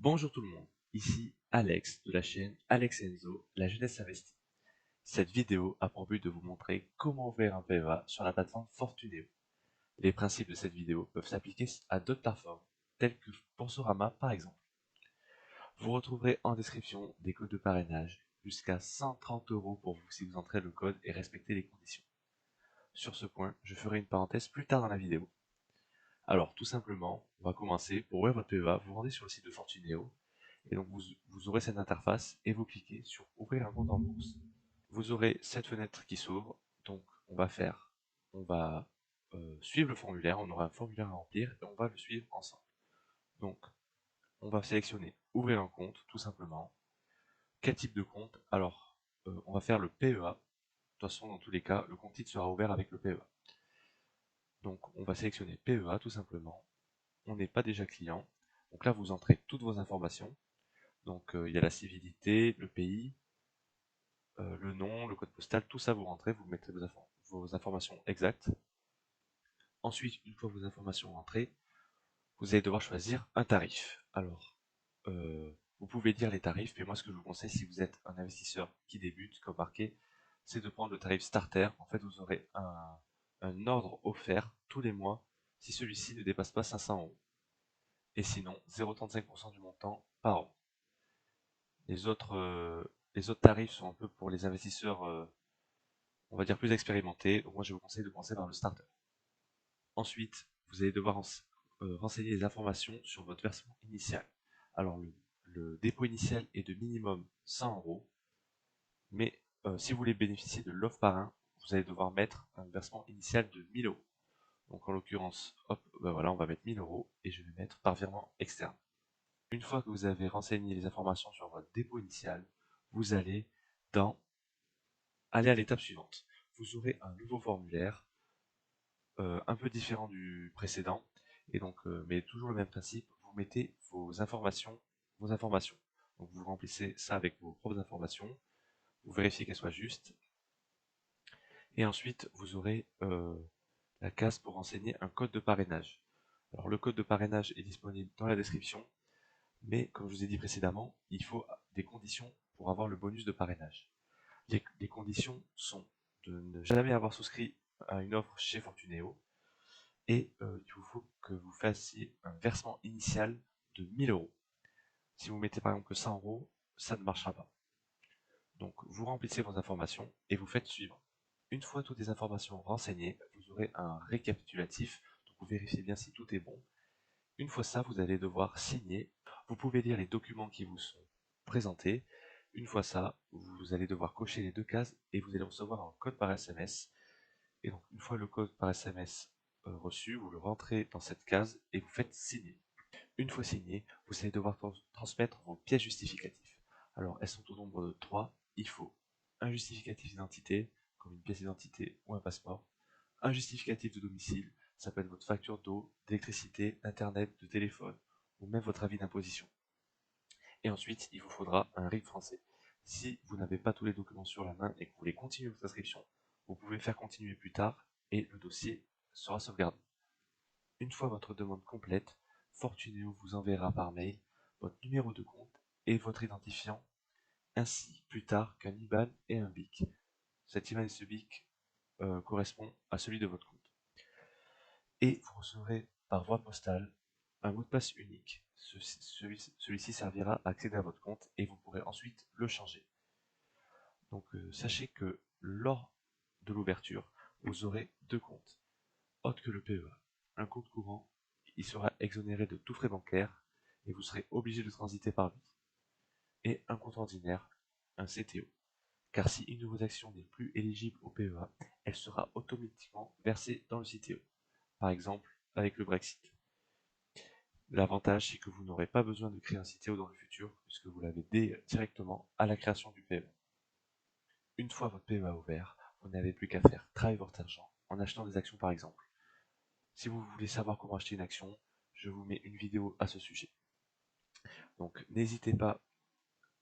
Bonjour tout le monde, ici Alex de la chaîne Alex Enzo, la jeunesse investie. Cette vidéo a pour but de vous montrer comment ouvrir un PEA sur la plateforme Fortuneo. Les principes de cette vidéo peuvent s'appliquer à d'autres plateformes, telles que Boursorama par exemple. Vous retrouverez en description des codes de parrainage, jusqu'à 130 € pour vous si vous entrez le code et respectez les conditions. Sur ce point, je ferai une parenthèse plus tard dans la vidéo. Alors tout simplement, on va commencer. Pour ouvrir votre PEA, vous rendez sur le site de Fortuneo. Et donc vous aurez cette interface et vous cliquez sur ouvrir un compte en bourse. Vous aurez cette fenêtre qui s'ouvre, donc on va suivre le formulaire, on aura un formulaire à remplir et on va le suivre ensemble. Donc on va sélectionner ouvrir un compte tout simplement. Quel type de compte? Alors on va faire le PEA. De toute façon dans tous les cas le compte titre sera ouvert avec le PEA. Donc on va sélectionner PEA tout simplement. On n'est pas déjà client. Donc là vous entrez toutes vos informations. Donc il y a la civilité, le pays, le nom, le code postal, tout ça vous rentrez, vous mettez vos informations exactes. Ensuite, une fois vos informations rentrées, vous allez devoir choisir un tarif. Alors, vous pouvez dire les tarifs, mais moi ce que je vous conseille si vous êtes un investisseur qui débute, comme marqué, c'est de prendre le tarif starter. En fait, vous aurez un ordre offert tous les mois si celui-ci ne dépasse pas 500 €. Et sinon, 0,35% du montant par an. Les autres, euh, les autres tarifs sont un peu pour les investisseurs on va dire plus expérimenté, donc moi je vous conseille de commencer par le starter. Ensuite, vous allez devoir renseigner les informations sur votre versement initial. Alors le dépôt initial est de minimum 100 €, mais si vous voulez bénéficier de l'offre parrain, vous allez devoir mettre un versement initial de 1000 €. Donc en l'occurrence, hop, ben voilà, on va mettre 1000 € et je vais mettre par virement externe. Une fois que vous avez renseigné les informations sur votre dépôt initial, vous allez aller à l'étape suivante. Vous aurez un nouveau formulaire un peu différent du précédent, et donc, mais toujours le même principe, vous mettez vos informations. Donc vous remplissez ça avec vos propres informations, vous vérifiez qu'elles soient justes, et ensuite vous aurez la case pour renseigner un code de parrainage. Alors le code de parrainage est disponible dans la description, mais comme je vous ai dit précédemment, il faut des conditions pour avoir le bonus de parrainage. Les conditions sont de ne jamais avoir souscrit à une offre chez Fortuneo, et il vous faut que vous fassiez un versement initial de 1000 €. Si vous mettez par exemple que 100 €, ça ne marchera pas. Donc vous remplissez vos informations et vous faites suivre. Une fois toutes les informations renseignées, vous aurez un récapitulatif, donc vous vérifiez bien si tout est bon. Une fois ça, vous allez devoir signer. Vous pouvez lire les documents qui vous sont présentés. Une fois ça, vous allez devoir cocher les deux cases et vous allez recevoir un code par SMS. Et donc une fois le code par SMS reçu, vous le rentrez dans cette case et vous faites signer. Une fois signé, vous allez devoir transmettre vos pièces justificatives. Alors elles sont au nombre de 3. Il faut un justificatif d'identité, comme une pièce d'identité ou un passeport, un justificatif de domicile, ça peut être votre facture d'eau, d'électricité, d'internet, de téléphone, ou même votre avis d'imposition. Et ensuite, il vous faudra un RIB français. Si vous n'avez pas tous les documents sur la main et que vous voulez continuer votre inscription, vous pouvez faire continuer plus tard et le dossier sera sauvegardé. Une fois votre demande complète, Fortuneo vous enverra par mail votre numéro de compte et votre identifiant, ainsi plus tard qu'un IBAN et un BIC. Cet IBAN et ce BIC correspond à celui de votre compte. Et vous recevrez par voie postale un mot de passe unique. Celui-ci servira à accéder à votre compte et vous pourrez ensuite le changer. Donc sachez que lors de l'ouverture, vous aurez deux comptes, autres que le PEA. Un compte courant, il sera exonéré de tout frais bancaire et vous serez obligé de transiter par lui. Et un compte ordinaire, un CTO. Car si une de vos actions n'est plus éligible au PEA, elle sera automatiquement versée dans le CTO. Par exemple, avec le Brexit. L'avantage, c'est que vous n'aurez pas besoin de créer un CTO dans le futur, puisque vous l'avez directement à la création du PEA. Une fois votre PEA ouvert, vous n'avez plus qu'à faire travailler votre argent en achetant des actions par exemple. Si vous voulez savoir comment acheter une action, je vous mets une vidéo à ce sujet. Donc n'hésitez pas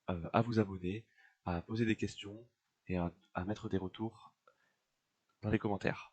à vous abonner, à poser des questions et à mettre des retours dans les commentaires.